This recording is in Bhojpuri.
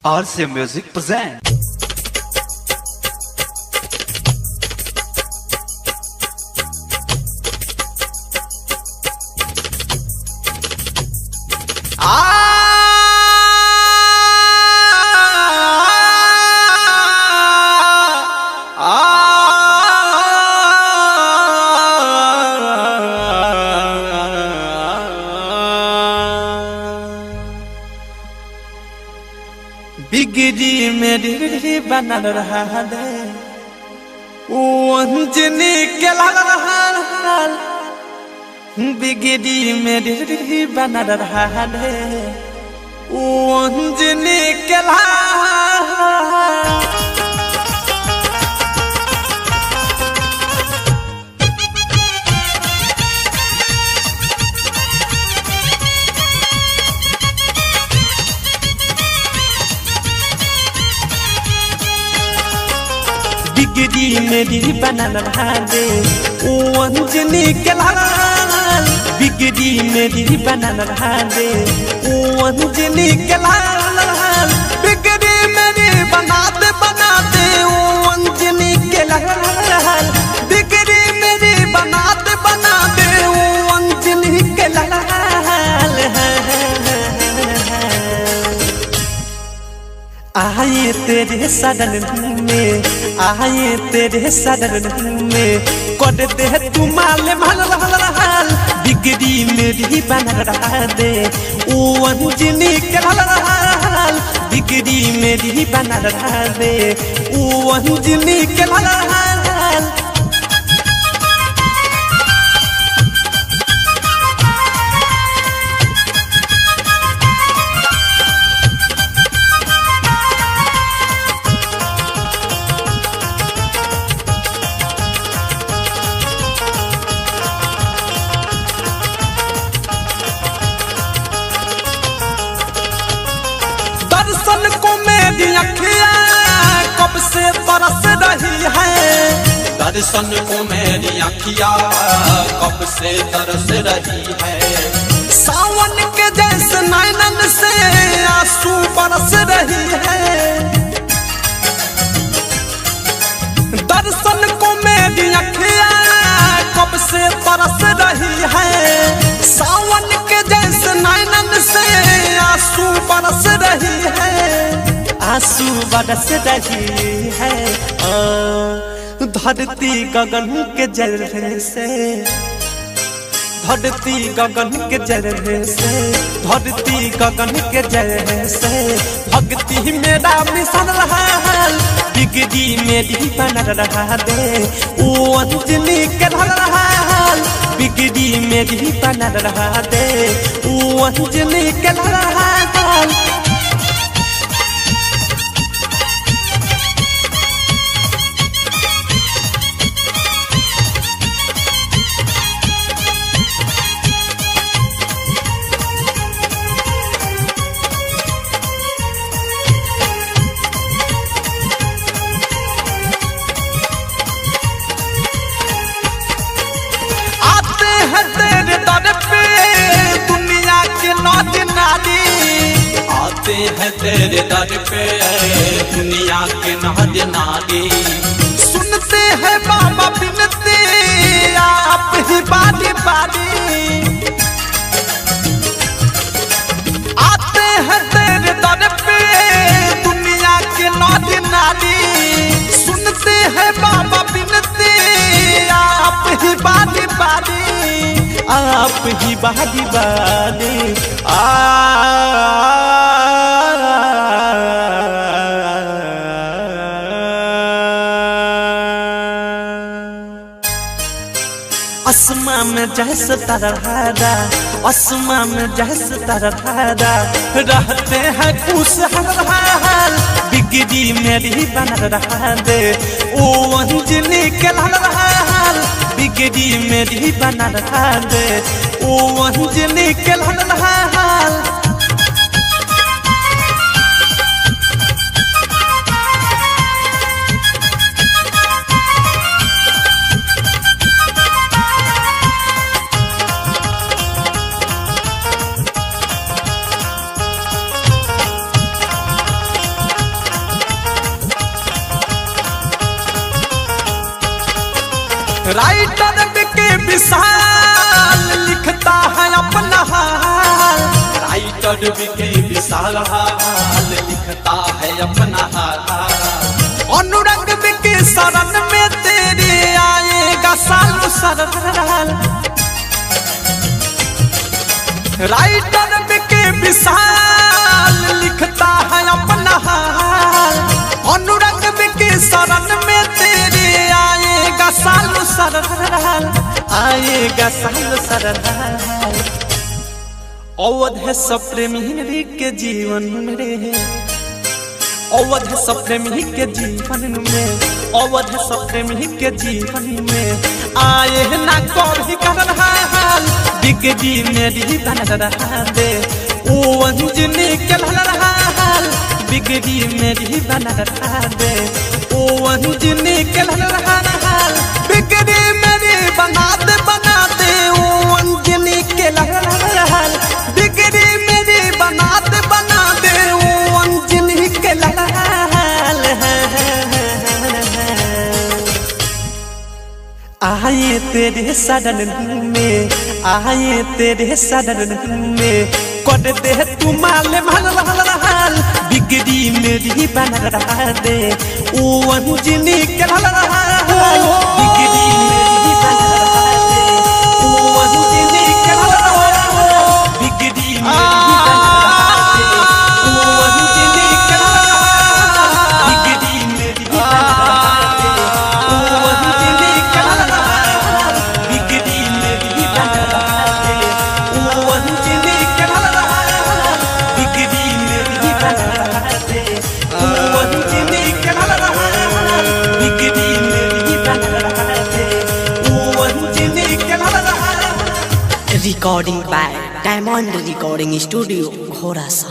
RC Music present. बिगड़ी मेरी बना रहा है वो अंजनी के लाल बिगड़ी मेरी बना रहा है वो अंजनी के लाल बिगड़ी मेरी बना रहा दे ओ अंजनी के लाल बिगड़ी मेरी बना रहा दे ओ अंजनी के लाल बिगड़ी मेरी बना दे ओ अंजनी के लाल बिगड़ी मेरी बना दे ओ अंजनी के लाल आए तेरे सदन में आए तेरे सदन में कर दे तू माल हाल बिगड़ी मेरी बना रहा दे ओ अंजनी के लाल बिगड़ी मेरी बना रहा दे ओ अंजनी के लाल दर्शन को मेरी अखियाँ कब से तरस रही है दर्शन को मेरी अखियाँ कब से तरस रही है सावन के जैसे नैनन से आंसू बरस रही है दर्शन को मेरी अखियाँ कब से तरस रही है सावन के जैसे नैनन से आंसू बरस रही है आंसू बरस रही है धरती गगन के जलने से धरती गगन के जलने से धरती गगन के जलने से भक्ति मेरा मिशन रहा बिगड़ी मेरी बना रहा दे ओ अंजनी के लाल बिगड़ी मेरी बना रहा दे ओ अंजनी के लाल तेरे दर पे दुनिया के नौज नारी आते हैं तेरे दर पे दुनिया के नौज नारी सुनते हैं बाबा बिनती आप ही बारी बारी आते हैं तेरे दर पे दुनिया के नौज नारी सुनते हैं बाबा बिनती आप ही बारी बारी आप ही बारी बारी आसमां में जैसे तारा आसमां में जैसे तारा रहते हैं खुशहाल बिगड़ी मेरी बना रहा दे ओ अंजनी के लाल बिगड़ी मेरी बना रहा दे ओ अंजनी के लाल राइटर के विशाल लिखता है अपना हाल। राइटर के विशाल हाल लिखता है अपना हाल। अनुरंग के शरण में तेरे आएगा सालों सरल। राइटर के विशाल लिखता है अपना हाल। अनुरंग के शरण में तेरे आएगा सालों सरल, आएगा सालों सरल। अवध है सप्रेमी के जीवन में, अवध है सप्रेमी के जीवन में, अवध है सप्रेमी के जीवन में आए ना कभी कर हाल। बिगड़ी मेरी बन रहा दे ओ अंजनी के रहा हाल। बिगड़ी मेरी बन रहा दे ओ अंजनी के रहा हाल। बिगड़ी मेरी बना दे ओ अंजनी के रहा हाल। बिगड़ी मेरी बना दे ओ अंजनी के हाल। आए तेरे सदन में, आए तेरे सदन में कर दे तू माल हाल। बिगड़ी मेरी बन रहा दे ओ अंजनी के रहा हाल। बिगड़ी मेरी बन रहा दे ओ अंजनी के रहा हाल। बिगड़ी मेरी बन रहा दे ओ अंजनी के रहा हाल। बिगड़ी मेरी बन रहा दे ओ अंजनी के रहा हाल। बिगड़ी मेरी बन रहा दे ओ अंजनी के रहा हाल। बिगड़ी मेरी बन रहा दे ओ अंजनी के रहा हाल। बिगड़ी मेरी बन रहा दे ओ अंजनी के रहा हाल। Recording by Diamond Recording Studio, Ghorasa।